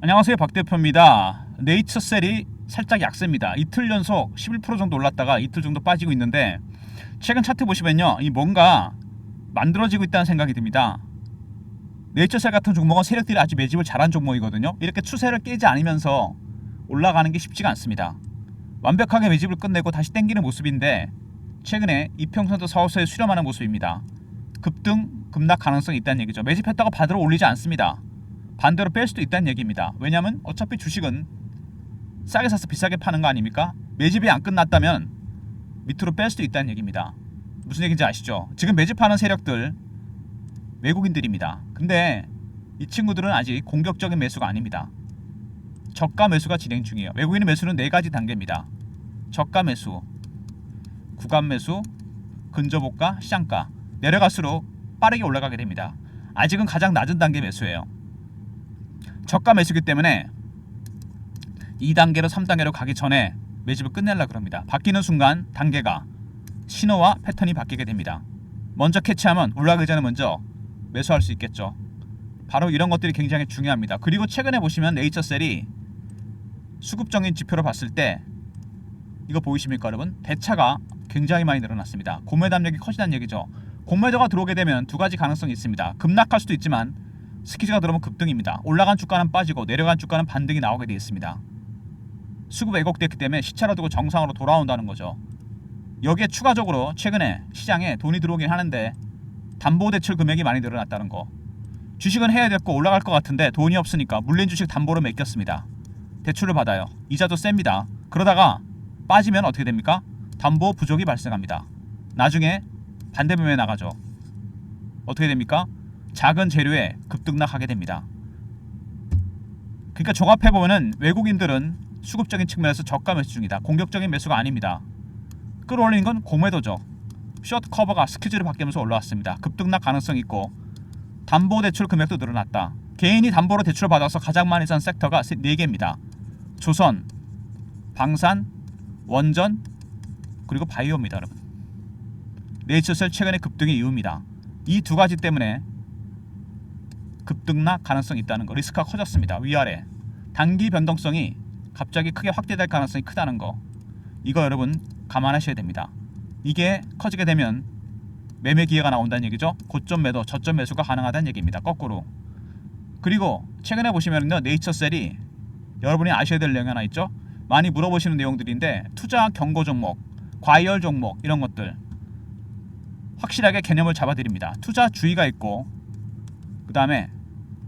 안녕하세요, 박 대표입니다. 네이처셀이 살짝 약세입니다. 이틀 연속 11% 정도 올랐다가 이틀 정도 빠지고 있는데, 최근 차트 보시면요, 이 뭔가 만들어지고 있다는 생각이 듭니다. 네이처셀 같은 종목은 세력들이 아주 매집을 잘한 종목이거든요. 이렇게 추세를 깨지 않으면서 올라가는 게 쉽지가 않습니다. 완벽하게 매집을 끝내고 다시 땡기는 모습인데, 최근에 이평선도 사호서에 수렴하는 모습입니다. 급등, 급락 가능성이 있다는 얘기죠. 매집했다고 반대로 올리지 않습니다. 반대로 뺄 수도 있다는 얘기입니다. 왜냐하면 어차피 주식은 싸게 사서 비싸게 파는 거 아닙니까? 매집이 안 끝났다면 밑으로 뺄 수도 있다는 얘기입니다. 무슨 얘기인지 아시죠? 지금 매집하는 세력들 외국인들입니다. 근데 이 친구들은 아직 공격적인 매수가 아닙니다. 저가 매수가 진행 중이에요. 외국인의 매수는 4가지 단계입니다. 저가 매수, 구간 매수, 근저보가, 시장가. 내려갈수록 빠르게 올라가게 됩니다. 아직은 가장 낮은 단계 매수예요. 저가 매수기 때문에 2단계로 3단계로 가기 전에 매집을 끝내려고 그럽니다. 바뀌는 순간 단계가 신호와 패턴이 바뀌게 됩니다. 먼저 캐치하면 올라가기 전에 먼저 매수할 수 있겠죠. 바로 이런 것들이 굉장히 중요합니다. 그리고 최근에 보시면 네이처셀이 수급적인 지표로 봤을 때 이거 보이십니까 여러분? 대차가 굉장히 많이 늘어났습니다. 공매 담력이 커진다는 얘기죠. 공매도가 들어오게 되면 두 가지 가능성이 있습니다. 급락할 수도 있지만 스키즈가 들어오면 급등입니다. 올라간 주가는 빠지고 내려간 주가는 반등이 나오게 되어 있습니다. 수급 왜곡됐기 때문에 시차를 두고 정상으로 돌아온다는 거죠. 여기에 추가적으로 최근에 시장에 돈이 들어오긴 하는데 담보대출 금액이 많이 늘어났다는 거. 주식은 해야 될 거 올라갈 것 같은데 돈이 없으니까 물린 주식 담보로 맡겼습니다. 대출을 받아요. 이자도 셉니다. 그러다가 빠지면 어떻게 됩니까? 담보 부족이 발생합니다. 나중에 반대매매 나가죠. 어떻게 됩니까? 작은 재료에 급등락하게 됩니다. 그러니까 종합해보면 외국인들은 수급적인 측면에서 저가 매수 중이다. 공격적인 매수가 아닙니다. 끌어올리는 건 공매도죠. 숏 커버가 스퀴즈를 바뀌면서 올라왔습니다. 급등락 가능성이 있고 담보대출 금액도 늘어났다. 개인이 담보로 대출을 받아서 가장 많이 산 섹터가 4개입니다. 조선, 방산, 원전, 그리고 바이오입니다. 여러분. 네이처셀 최근의 급등의 이유입니다. 이 두 가지 때문에 급등락 가능성이 있다는 거. 리스크가 커졌습니다. 위아래 단기 변동성이 갑자기 크게 확대될 가능성이 크다는 거. 이거 여러분 감안하셔야 됩니다. 이게 커지게 되면 매매 기회가 나온다는 얘기죠. 고점 매도, 저점 매수가 가능하다는 얘기입니다. 거꾸로. 그리고 최근에 보시면요, 네이처셀이 여러분이 아셔야 될 내용이 하나 있죠. 많이 물어보시는 내용들인데 투자 경고 종목, 과열 종목 이런 것들 확실하게 개념을 잡아드립니다. 투자 주의가 있고 그 다음에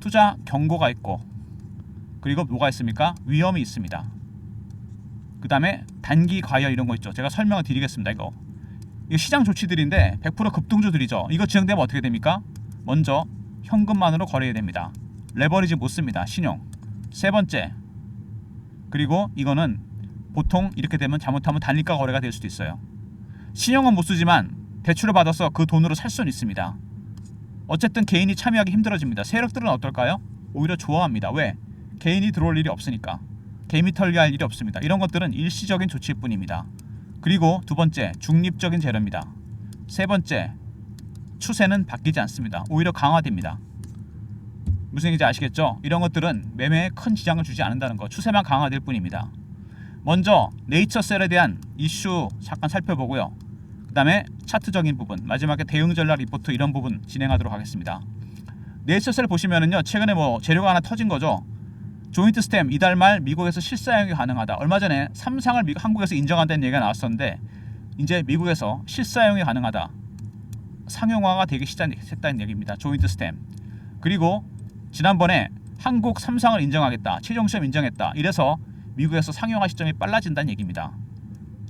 투자 경고가 있고 그리고 뭐가 있습니까? 위험이 있습니다. 그 다음에 단기 과열 이런 거 있죠. 제가 설명을 드리겠습니다. 이거 시장 조치들인데 100% 급등주들이죠. 이거 진행되면 어떻게 됩니까? 먼저 현금만으로 거래해야 됩니다. 레버리지 못 씁니다. 신용. 세 번째, 그리고 이거는 보통 이렇게 되면 잘못하면 단일가 거래가 될 수도 있어요. 신용은 못 쓰지만 대출을 받아서 그 돈으로 살 수는 있습니다. 어쨌든 개인이 참여하기 힘들어집니다. 세력들은 어떨까요? 오히려 좋아합니다. 왜? 개인이 들어올 일이 없으니까. 개미 털기할 일이 없습니다. 이런 것들은 일시적인 조치일 뿐입니다. 그리고 두 번째, 중립적인 재료입니다. 세 번째, 추세는 바뀌지 않습니다. 오히려 강화됩니다. 무슨 얘기인지 아시겠죠? 이런 것들은 매매에 큰 지장을 주지 않는다는 거. 추세만 강화될 뿐입니다. 먼저 네이처셀에 대한 이슈 잠깐 살펴보고요. 그 다음에 차트적인 부분, 마지막에 대응 전략 리포트 이런 부분 진행하도록 하겠습니다. 네이처셀 보시면은요, 최근에 재료가 하나 터진 거죠. 조인트 스템 이달 말 미국에서 실사용이 가능하다. 얼마 전에 삼상을 한국에서 인정한다는 얘기가 나왔었는데 이제 미국에서 실사용이 가능하다. 상용화가 되기 시작했다는 얘기입니다. 조인트 스템. 그리고 지난번에 한국 삼상을 인정하겠다. 최종 시험 인정했다. 이래서 미국에서 상용화 시점이 빨라진다는 얘기입니다.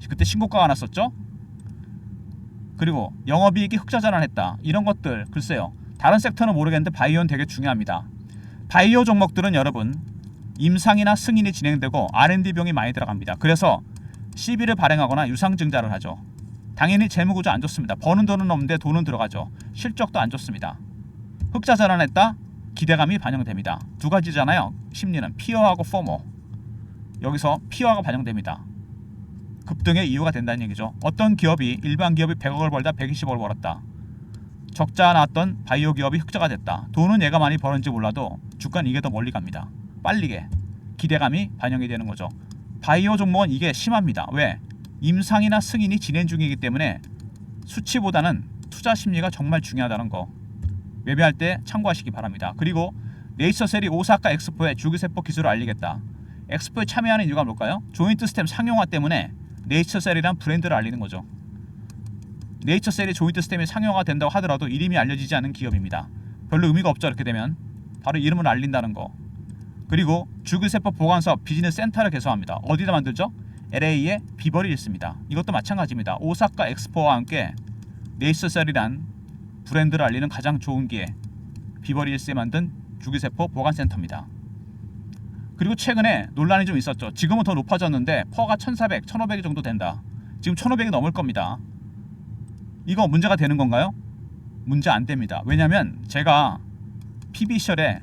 그때 신고가가 났었죠. 그리고 영업이익이 흑자 전환했다. 이런 것들 글쎄요. 다른 섹터는 모르겠는데 바이오는 되게 중요합니다. 바이오 종목들은 여러분 임상이나 승인이 진행되고 R&D 비용이 많이 들어갑니다. 그래서 CB를 발행하거나 유상증자를 하죠. 당연히 재무구조 안 좋습니다. 버는 돈은 없는데 돈은 들어가죠. 실적도 안 좋습니다. 흑자 전환했다? 기대감이 반영됩니다. 두 가지잖아요. 심리는 피어하고 포모. 여기서 피어가 반영됩니다. 급등의 이유가 된다는 얘기죠. 어떤 기업이 일반 기업이 100억을 벌다 120억을 벌었다. 적자 나왔던 바이오 기업이 흑자가 됐다. 돈은 얘가 많이 버는지 몰라도 주가는 이게 더 멀리 갑니다. 빨리게 기대감이 반영이 되는 거죠. 바이오 종목은 이게 심합니다. 왜? 임상이나 승인이 진행 중이기 때문에 수치보다는 투자 심리가 정말 중요하다는 거 매매할 때 참고하시기 바랍니다. 그리고 네이처셀이 오사카 엑스포에 줄기세포 기술을 알리겠다. 엑스포에 참여하는 이유가 뭘까요? 조인트 스템 상용화 때문에 네이처셀이란 브랜드를 알리는 거죠. 네이처셀이 조인트 스템이 상용화 된다고 하더라도 이름이 알려지지 않은 기업입니다. 별로 의미가 없죠. 이렇게 되면 바로 이름을 알린다는 거. 그리고 줄기세포 보관사업 비즈니스 센터를 개설합니다. 어디다 만들죠? LA의 비버리 hils입니다. 이것도 마찬가지입니다. 오사카 엑스포와 함께 네이처셀이란 브랜드를 알리는 가장 좋은 기회, 비버리 hils에 만든 줄기세포 보관센터입니다. 그리고 최근에 논란이 좀 있었죠. 지금은 더 높아졌는데 퍼가 1400, 1500 정도 된다. 지금 1500이 넘을 겁니다. 이거 문제가 되는 건가요? 문제 안 됩니다. 왜냐면 제가 PB 시절에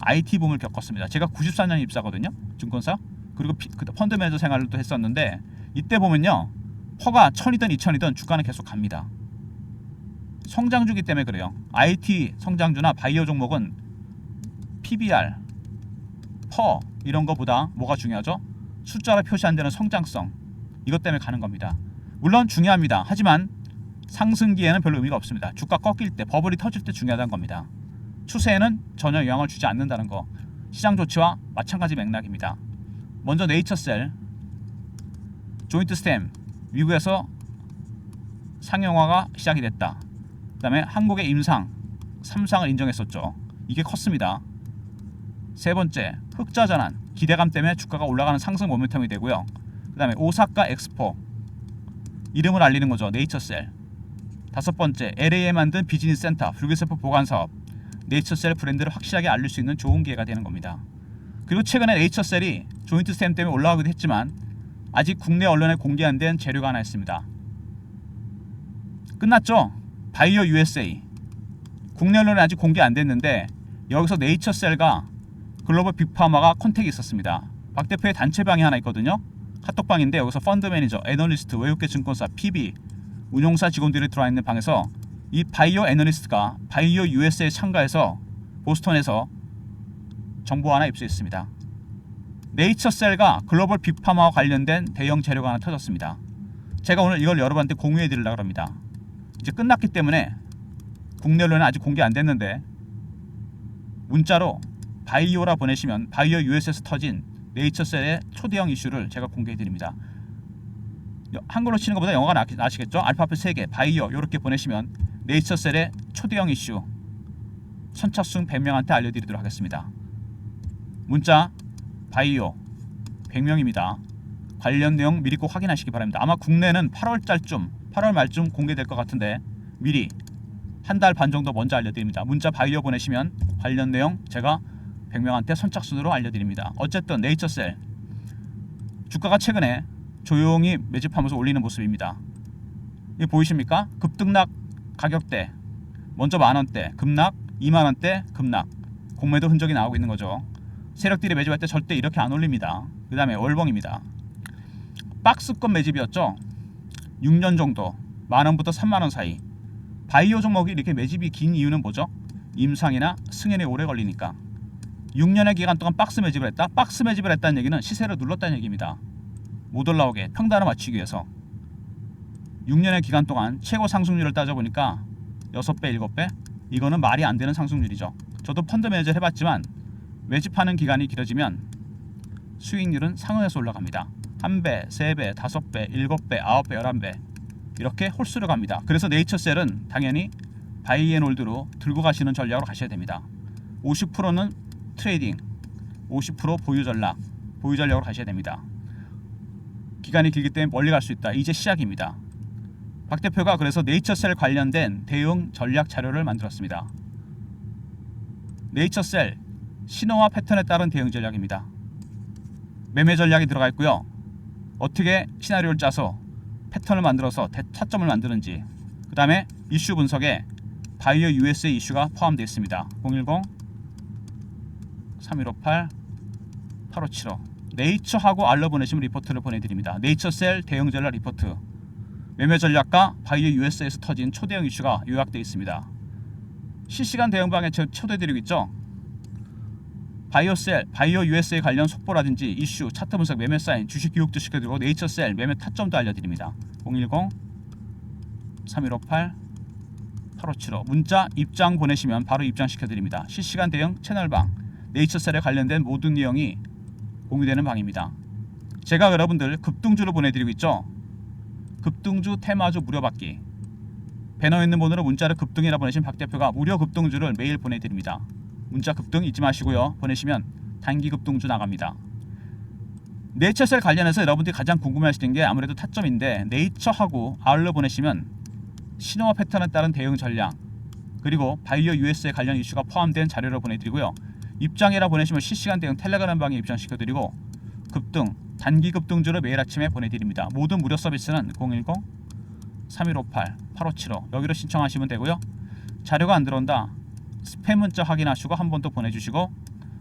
IT 붐을 겪었습니다. 제가 94년 입사거든요. 증권사. 그리고 펀드 매니저 생활을 또 했었는데 이때 보면요. 퍼가 1000이든 2000이든 주가는 계속 갑니다. 성장주기 때문에 그래요. IT 성장주나 바이오 종목은 PBR, 퍼 이런 거보다 뭐가 중요하죠? 숫자로 표시 안 되는 성장성. 이것 때문에 가는 겁니다. 물론 중요합니다. 하지만 상승기에는 별로 의미가 없습니다. 주가 꺾일 때, 버블이 터질 때 중요하다는 겁니다. 추세에는 전혀 영향을 주지 않는다는 거. 시장 조치와 마찬가지 맥락입니다. 먼저 네이처셀, 조인트 스템, 미국에서 상용화가 시작이 됐다. 그 다음에 한국의 임상, 3상을 인정했었죠. 이게 컸습니다. 세 번째, 흑자전환, 기대감 때문에 주가가 올라가는 상승 모멘텀이 되고요. 그 다음에 오사카 엑스포, 이름을 알리는 거죠. 네이처셀. 다섯 번째, LA에 만든 비즈니스 센터, 줄기세포 보관사업, 네이처셀 브랜드를 확실하게 알릴 수 있는 좋은 기회가 되는 겁니다. 그리고 최근에 네이처셀이 조인트 스템 때문에 올라가기도 했지만 아직 국내 언론에 공개 안 된 재료가 하나 있습니다. 끝났죠? 바이오 USA. 국내 언론에 아직 공개 안 됐는데 여기서 네이처셀과 글로벌 빅파마가 컨택이 있었습니다. 박 대표의 단체방이 하나 있거든요. 카톡방인데 여기서 펀드 매니저, 애널리스트, 외국계 증권사, PB, 운용사 직원들이 들어와 있는 방에서 이 바이오 애널리스트가 바이오 USA에 참가해서 보스턴에서 정보 하나 입수했습니다. 네이처셀과 글로벌 빅파마와 관련된 대형 재료가 하나 터졌습니다. 제가 오늘 이걸 여러분한테 공유해 드리려고 합니다. 이제 끝났기 때문에 국내 언론은 아직 공개 안 됐는데 문자로 바이오라 보내시면 바이오 US에서 터진 네이처셀의 초대형 이슈를 제가 공개해 드립니다. 한글로 치는 것보다 영어가 나시겠죠? 알파벳 3개, 바이오 이렇게 보내시면 네이처셀의 초대형 이슈 선착순 100명한테 알려드리도록 하겠습니다. 문자 바이오 100명입니다. 관련 내용 미리 꼭 확인하시기 바랍니다. 아마 국내는 8월 말쯤 공개될 것 같은데 미리 한 달 반 정도 먼저 알려드립니다. 문자 바이오 보내시면 관련 내용 제가 100명한테 선착순으로 알려드립니다. 어쨌든 네이처셀 주가가 최근에 조용히 매집하면서 올리는 모습입니다. 이게 보이십니까? 급등락 가격대 먼저 만원대 급락 2만원대 급락 공매도 흔적이 나오고 있는 거죠. 세력들이 매집할 때 절대 이렇게 안 올립니다. 그 다음에 월봉입니다. 박스권 매집이었죠. 6년 정도 만원부터 3만원 사이. 바이오 종목이 이렇게 매집이 긴 이유는 뭐죠? 임상이나 승인이 오래 걸리니까. 6년의 기간 동안 박스 매집을 했다. 박스 매집을 했다는 얘기는 시세를 눌렀다는 얘기입니다. 못 올라오게 평단을 맞추기 위해서 6년의 기간 동안 최고 상승률을 따져보니까 6배, 7배? 이거는 말이 안 되는 상승률이죠. 저도 펀드 매니저 해봤지만 매집하는 기간이 길어지면 수익률은 상응해서 올라갑니다. 1배, 3배, 5배, 7배, 9배, 11배 이렇게 홀수로 갑니다. 그래서 네이처셀은 당연히 바이앤홀드로 들고 가시는 전략으로 가셔야 됩니다. 50%는 트레이딩, 50% 보유 전략으로 가셔야 됩니다. 기간이 길기 때문에 멀리 갈 수 있다. 이제 시작입니다. 박 대표가 그래서 네이처셀 관련된 대응 전략 자료를 만들었습니다. 네이처셀 신호와 패턴에 따른 대응 전략입니다. 매매 전략이 들어가 있고요. 어떻게 시나리오를 짜서 패턴을 만들어서 타점을 만드는지, 그 다음에 이슈 분석에 바이오 USA 이슈가 포함되어 있습니다. 010-3158-8575 네이처하고 알러 보내시면 리포트를 보내드립니다. 네이처셀 대응 전략 리포트, 매매 전략과 바이오 US에서 터진 초대형 이슈가 요약되어 있습니다. 실시간 대응방에 초대드리고 있죠. 바이오셀, 바이오 USA 관련 속보라든지 이슈, 차트 분석, 매매 사인, 주식 교육도 시켜드리고 네이처셀 매매 타점도 알려드립니다. 010-3158-8575 문자 입장 보내시면 바로 입장시켜드립니다. 실시간 대응 채널방, 네이처셀에 관련된 모든 내용이 공유되는 방입니다. 제가 여러분들 급등주를 보내드리고 있죠. 급등주 테마주 무료 받기. 배너에 있는 번호로 문자를 급등이라 보내신 박 대표가 무료 급등주를 매일 보내드립니다. 문자 급등 잊지 마시고요. 보내시면 단기 급등주 나갑니다. 네이처셀 관련해서 여러분들이 가장 궁금해하시는 게 아무래도 타점인데 네이처하고 아울러 보내시면 신호와 패턴에 따른 대응 전략 그리고 바이오 USA 관련 이슈가 포함된 자료를 보내드리고요. 입장이라 보내시면 실시간 대응 텔레그램 방에 입장시켜드리고 급등, 단기 급등주를 매일 아침에 보내드립니다. 모든 무료 서비스는 010-3158-8575 여기로 신청하시면 되고요. 자료가 안 들어온다. 스팸 문자 확인하시고 한 번 더 보내주시고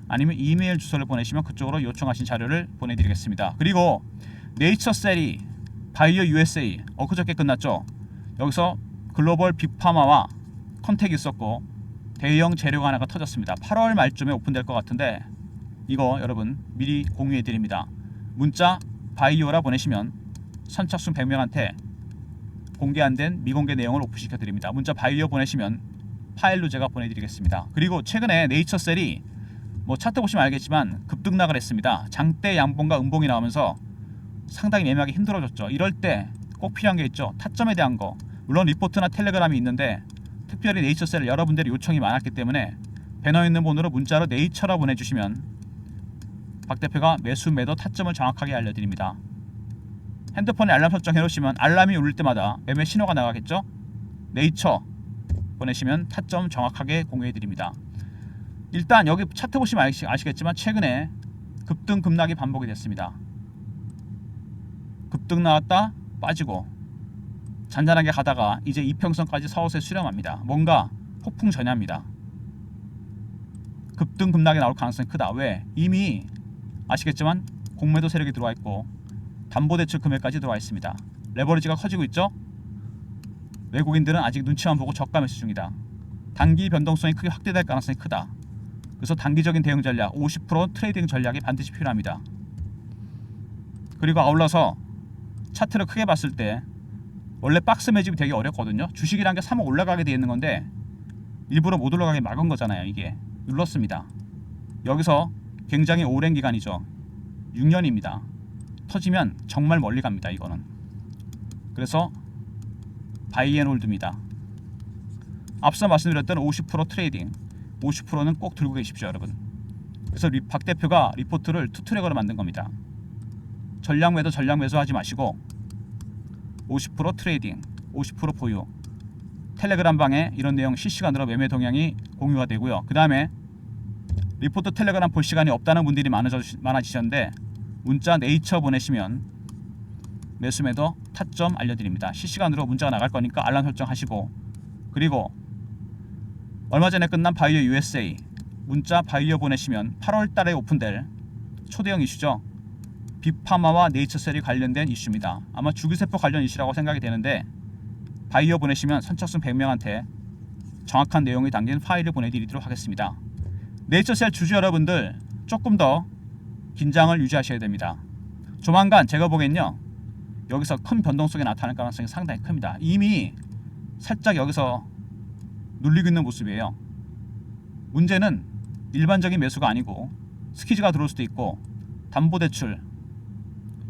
아니면 이메일 주소를 보내시면 그쪽으로 요청하신 자료를 보내드리겠습니다. 그리고 네이처셀이 바이오 USA 엊그저께 끝났죠. 여기서 글로벌 빅파마와 컨택이 있었고 대형 재료가 하나가 터졌습니다. 8월 말쯤에 오픈될 것 같은데 이거 여러분 미리 공유해드립니다. 문자 바이오라 보내시면 선착순 100명한테 공개 안된 미공개 내용을 오픈시켜드립니다. 문자 바이오 보내시면 파일로 제가 보내드리겠습니다. 그리고 최근에 네이처셀이 뭐 차트 보시면 알겠지만 급등락을 했습니다. 장대 양봉과 음봉이 나오면서 상당히 매매하기 힘들어졌죠. 이럴 때 꼭 필요한 게 있죠. 타점에 대한 거. 물론 리포트나 텔레그램이 있는데 특별히 네이처셀을 여러분들의 요청이 많았기 때문에 배너에 있는 번호로 문자로 네이처라 보내주시면 박 대표가 매수 매도 타점을 정확하게 알려드립니다. 핸드폰에 알람 설정해 놓으시면 알람이 울릴 때마다 매매 신호가 나가겠죠. 네이처 보내시면 타점 정확하게 공유해 드립니다. 일단 여기 차트 보시면 아시겠지만 최근에 급등 급락이 반복이 됐습니다. 급등 나왔다 빠지고 잔잔하게 가다가 이제 이평선까지 서서히 수렴합니다. 뭔가 폭풍 전야입니다. 급등 급락이 나올 가능성이 크다. 왜? 이미 아시겠지만 공매도 세력이 들어와 있고 담보대출 금액까지 들어와 있습니다. 레버리지가 커지고 있죠. 외국인들은 아직 눈치만 보고 저가 매수 중이다. 단기 변동성이 크게 확대될 가능성이 크다. 그래서 단기적인 대응 전략 50% 트레이딩 전략이 반드시 필요합니다. 그리고 아울러서 차트를 크게 봤을 때 원래 박스 매집이 되게 어렵거든요. 주식이란 게 3억 올라가게 돼 있는 건데 일부러 못 올라가게 막은 거잖아요. 이게 눌렀습니다. 여기서 굉장히 오랜 기간이죠. 6년입니다. 터지면 정말 멀리 갑니다. 이거는. 그래서 바이앤홀드입니다. 앞서 말씀드렸던 50% 트레이딩 50%는 꼭 들고 계십시오 여러분. 그래서 박 대표가 리포트를 투트랙으로 만든 겁니다. 전략 매도 하지 마시고 50% 트레이딩 50% 보유 텔레그램 방에 이런 내용 실시간으로 매매 동향이 공유가 되고요. 그 다음에 리포트 텔레그램 볼 시간이 없다는 분들이 많아지셨는데 문자 네이처 보내시면 매수 매도 타점 알려드립니다. 실시간으로 문자가 나갈 거니까 알람 설정하시고 그리고 얼마 전에 끝난 바이오 USA 문자 바이오 보내시면 8월 달에 오픈될 초대형 이슈죠. 빅파마와 네이처셀이 관련된 이슈입니다. 아마 주기세포 관련 이슈라고 생각이 되는데 바이오 보내시면 선착순 100명한테 정확한 내용이 담긴 파일을 보내드리도록 하겠습니다. 네이처셀 주주 여러분들 조금 더 긴장을 유지하셔야 됩니다. 조만간 제가 보기엔요 여기서 큰 변동성이 나타날 가능성이 상당히 큽니다. 이미 살짝 여기서 눌리고 있는 모습이에요. 문제는 일반적인 매수가 아니고 스퀴즈가 들어올 수도 있고 담보대출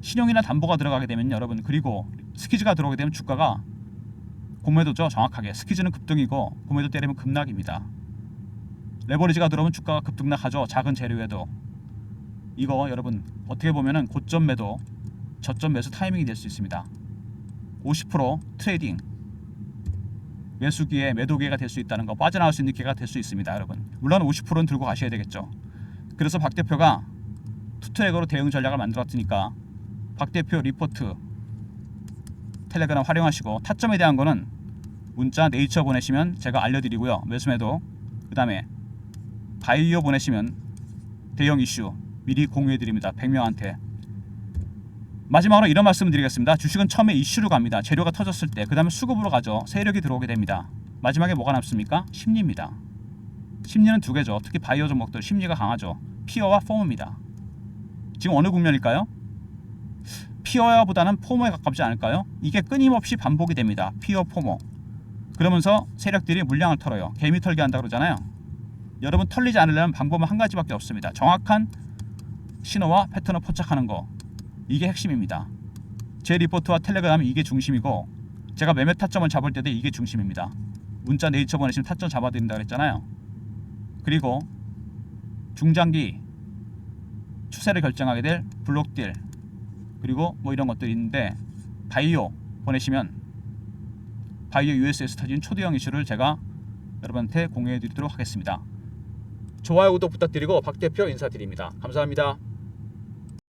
신용이나 담보가 들어가게 되면 여러분 그리고 스퀴즈가 들어오게 되면 주가가 공매도죠. 정확하게 스퀴즈는 급등이고 공매도 때리면 급락입니다. 레버리지가 들어오면 주가가 급등락하죠. 작은 재료에도 이거 여러분 어떻게 보면은 고점 매도 저점 매수 타이밍이 될 수 있습니다. 50% 트레이딩 매수기에 매도기회가 될 수 있다는 거 빠져나올 수 있는 기회가 될 수 있습니다. 여러분 물론 50%는 들고 가셔야 되겠죠. 그래서 박 대표가 투트랙으로 대응 전략을 만들었으니까 박 대표 리포트 텔레그램 활용하시고 타점에 대한 거는 문자 네이처 보내시면 제가 알려드리고요. 매수매도 그 다음에 바이오 보내시면 대형 이슈 미리 공유해드립니다. 100명한테. 마지막으로 이런 말씀 드리겠습니다. 주식은 처음에 이슈로 갑니다. 재료가 터졌을 때 그 다음에 수급으로 가죠. 세력이 들어오게 됩니다. 마지막에 뭐가 남습니까? 심리입니다. 심리는 두 개죠. 특히 바이오 종목들 심리가 강하죠. 피어와 포모입니다. 지금 어느 국면일까요? 피어보다는 포모에 가깝지 않을까요? 이게 끊임없이 반복이 됩니다. 피어 포모. 그러면서 세력들이 물량을 털어요. 개미 털기 한다 그러잖아요. 여러분 털리지 않으려면 방법은 한 가지밖에 없습니다. 정확한 신호와 패턴을 포착하는 거. 이게 핵심입니다. 제 리포트와 텔레그램이 이게 중심이고 제가 매매 타점을 잡을 때도 이게 중심입니다. 문자 네이처 보내시면 타점 잡아드린다 그랬잖아요. 그리고 중장기 추세를 결정하게 될 블록딜 그리고 뭐 이런 것들이 있는데 바이오 보내시면 바이오 US에서 터진 초대형 이슈를 제가 여러분한테 공유해 드리도록 하겠습니다. 좋아요 구독 부탁드리고 박 대표 인사드립니다. 감사합니다.